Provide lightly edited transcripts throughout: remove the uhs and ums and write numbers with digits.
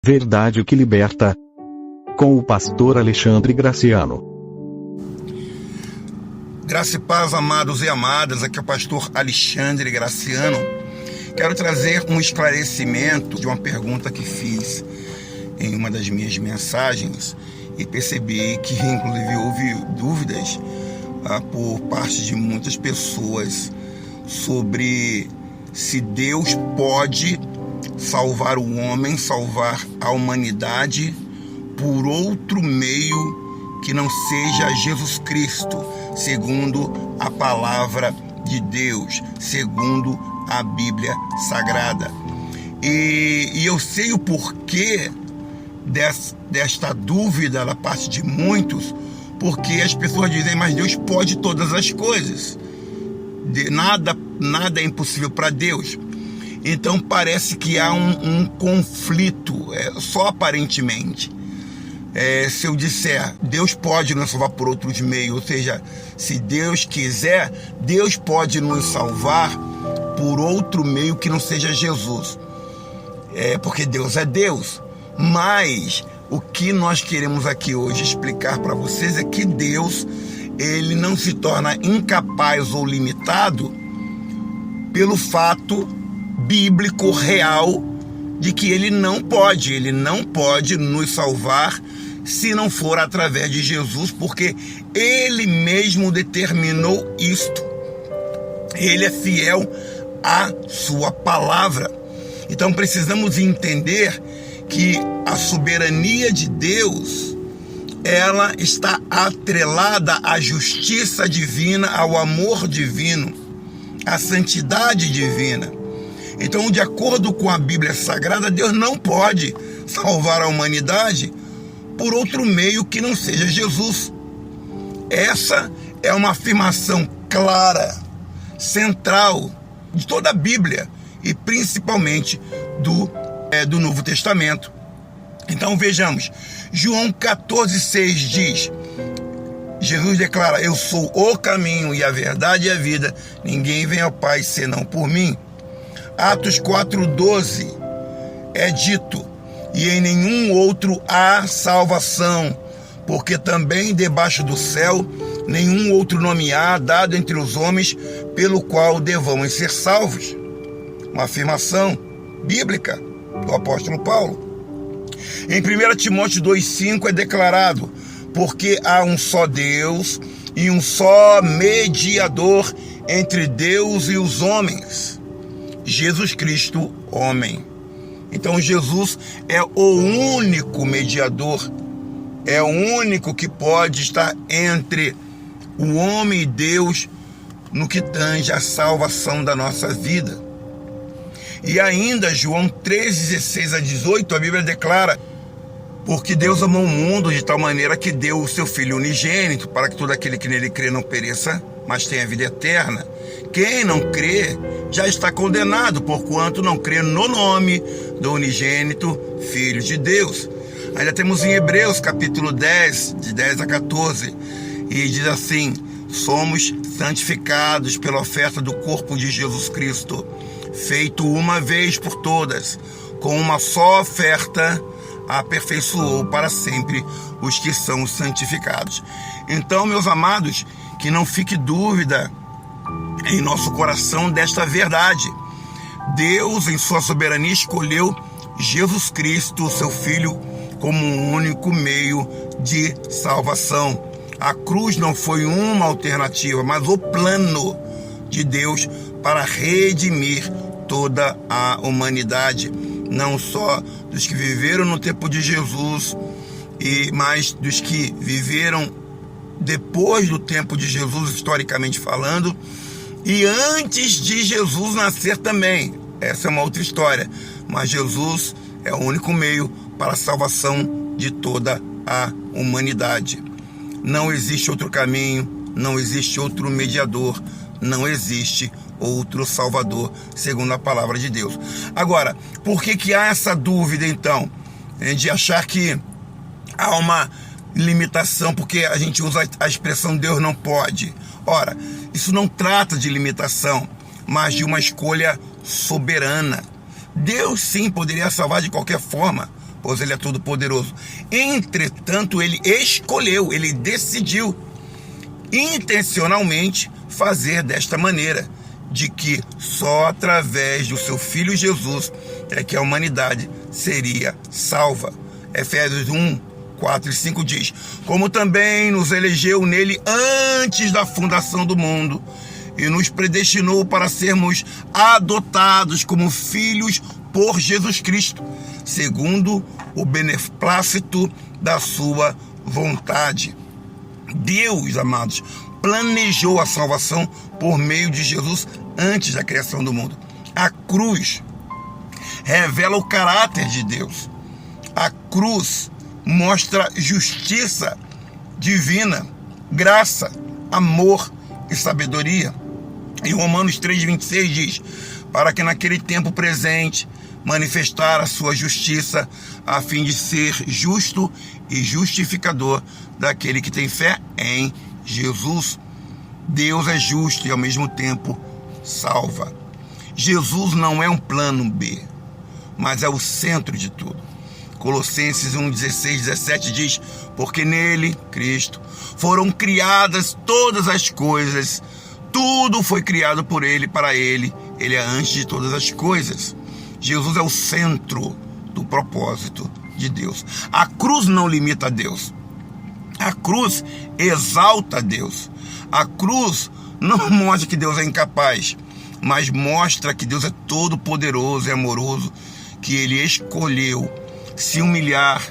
Verdade que liberta. Com o pastor Alexandre Graciano. Graça e paz, amados e amadas. Aqui é o pastor Alexandre Graciano. Quero trazer um esclarecimento de uma pergunta que fiz em uma das minhas mensagens e percebi que inclusive houve dúvidas por parte de muitas pessoas sobre se Deus pode salvar o homem, salvar a humanidade por outro meio que não seja Jesus Cristo, segundo a palavra de Deus, segundo a Bíblia Sagrada. E eu sei o porquê desta dúvida da parte de muitos, porque as pessoas dizem, mas Deus pode todas as coisas. Nada é impossível para Deus. Então parece que há um conflito, só aparentemente. Se eu disser, Deus pode nos salvar por outros meios, ou seja, se Deus quiser, Deus pode nos salvar por outro meio que não seja Jesus. Porque Deus é Deus. Mas o que nós queremos aqui hoje explicar para vocês é que Deus, ele não se torna incapaz ou limitado pelo fato bíblico real de que ele não pode nos salvar se não for através de Jesus, porque ele mesmo determinou isto. Ele é fiel à sua palavra. Então precisamos entender que a soberania de Deus, ela está atrelada à justiça divina, ao amor divino, à santidade divina. Então, de acordo com a Bíblia Sagrada, Deus não pode salvar a humanidade por outro meio que não seja Jesus. Essa é uma afirmação clara, central de toda a Bíblia e principalmente do Novo Testamento. Então vejamos, João 14,6 diz, Jesus declara, eu sou o caminho e a verdade e a vida, ninguém vem ao Pai senão por mim. Atos 4,12 é dito, e em nenhum outro há salvação, porque também debaixo do céu nenhum outro nome há dado entre os homens pelo qual devamos ser salvos. Uma afirmação bíblica do apóstolo Paulo. Em 1 Timóteo 2,5 é declarado, porque há um só Deus e um só mediador entre Deus e os homens, Jesus Cristo, homem. Então Jesus é o único mediador, é o único que pode estar entre o homem e Deus no que tange a salvação da nossa vida. E ainda João 3,16 a 18, a Bíblia declara, porque Deus amou o mundo de tal maneira que deu o seu Filho unigênito, para que todo aquele que nele crê não pereça, mas tenha vida eterna. Quem não crê já está condenado, porquanto não crê no nome do unigênito Filho de Deus. Ainda temos em Hebreus capítulo 10, de 10 a 14, e diz assim, somos santificados pela oferta do corpo de Jesus Cristo, feito uma vez por todas, com uma só oferta, aperfeiçoou para sempre os que são santificados. Então, meus amados, que não fique dúvida em nosso coração desta verdade. Deus, em sua soberania, escolheu Jesus Cristo, seu Filho, como um único meio de salvação. A cruz não foi uma alternativa, mas o plano de Deus para redimir toda a humanidade, não só dos que viveram no tempo de Jesus, mas dos que viveram depois do tempo de Jesus, historicamente falando, e antes de Jesus nascer também. Essa é uma outra história, mas Jesus é o único meio para a salvação de toda a humanidade. Não existe outro caminho, não existe outro mediador, não existe outro salvador, segundo a palavra de Deus. Agora, por que há essa dúvida então, de achar que há uma limitação, porque a gente usa a expressão Deus não pode? Ora, isso não trata de limitação, mas de uma escolha soberana. Deus sim poderia salvar de qualquer forma, pois ele é todo poderoso. Entretanto, ele escolheu, ele decidiu intencionalmente fazer desta maneira, de que só através do seu Filho Jesus é que a humanidade seria salva. Efésios 1, 4 e 5 diz: como também nos elegeu nele antes da fundação do mundo, e nos predestinou para sermos adotados como filhos por Jesus Cristo, segundo o beneplácito da sua vontade. Deus, amados, planejou a salvação por meio de Jesus antes da criação do mundo. A cruz revela o caráter de Deus. A cruz mostra justiça divina, graça, amor e sabedoria. Em Romanos 3,26 diz: para que naquele tempo presente manifestar a sua justiça, a fim de ser justo e justificador daquele que tem fé em Jesus. Deus é justo e ao mesmo tempo salva. Jesus não é um plano B, mas é o centro de tudo. Colossenses 1, 16, 17 diz: porque nele, Cristo, foram criadas todas as coisas, tudo foi criado por ele, para ele, ele é antes de todas as coisas. Jesus é o centro do propósito de Deus. A cruz não limita a Deus. A cruz exalta a Deus. A cruz não mostra que Deus é incapaz, mas mostra que Deus é todo poderoso e amoroso, que ele escolheu se humilhar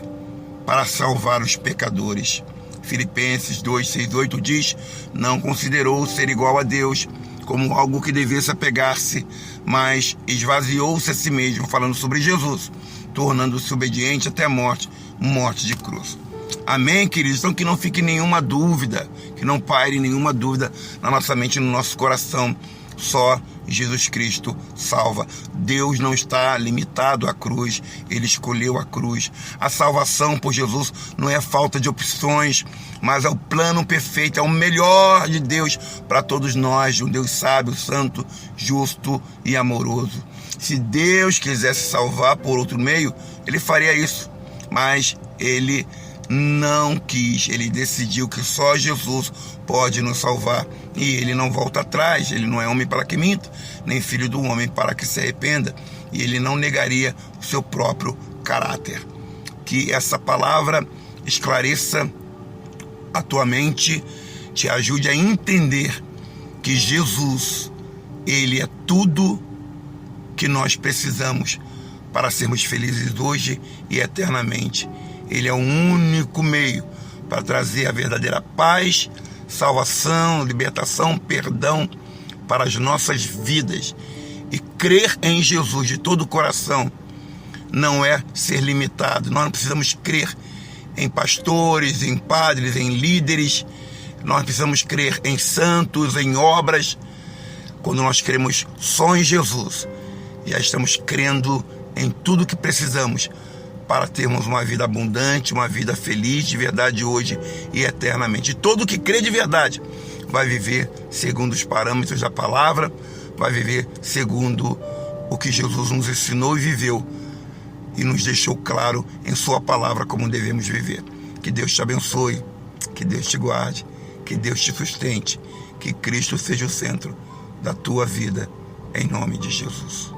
para salvar os pecadores. Filipenses 2, 6, 8 diz: não considerou ser igual a Deus como algo que devesse apegar-se, mas esvaziou-se a si mesmo, falando sobre Jesus, tornando-se obediente até a morte, morte de cruz. Amém, queridos? Então que não fique nenhuma dúvida, que não paire nenhuma dúvida na nossa mente, no nosso coração. Só Jesus Cristo salva. Deus não está limitado à cruz, ele escolheu a cruz. A salvação por Jesus não é falta de opções, mas é o plano perfeito, é o melhor de Deus para todos nós, um Deus sábio, santo, justo e amoroso. Se Deus quisesse salvar por outro meio, ele faria isso, mas ele não quis, ele decidiu que só Jesus pode nos salvar, e ele não volta atrás. Ele não é homem para que minta, nem filho do homem para que se arrependa, e ele não negaria o seu próprio caráter. Que essa palavra esclareça a tua mente, te ajude a entender que Jesus, ele é tudo que nós precisamos para sermos felizes hoje e eternamente. Ele é o único meio para trazer a verdadeira paz, salvação, libertação, perdão para as nossas vidas. E crer em Jesus de todo o coração não é ser limitado. Nós não precisamos crer em pastores, em padres, em líderes. Nós precisamos crer em santos, em obras. Quando nós cremos só em Jesus, já estamos crendo em tudo que precisamos para termos uma vida abundante, uma vida feliz de verdade hoje e eternamente. E todo que crê de verdade vai viver segundo os parâmetros da palavra, vai viver segundo o que Jesus nos ensinou e viveu, e nos deixou claro em sua palavra como devemos viver. Que Deus te abençoe, que Deus te guarde, que Deus te sustente, que Cristo seja o centro da tua vida, em nome de Jesus.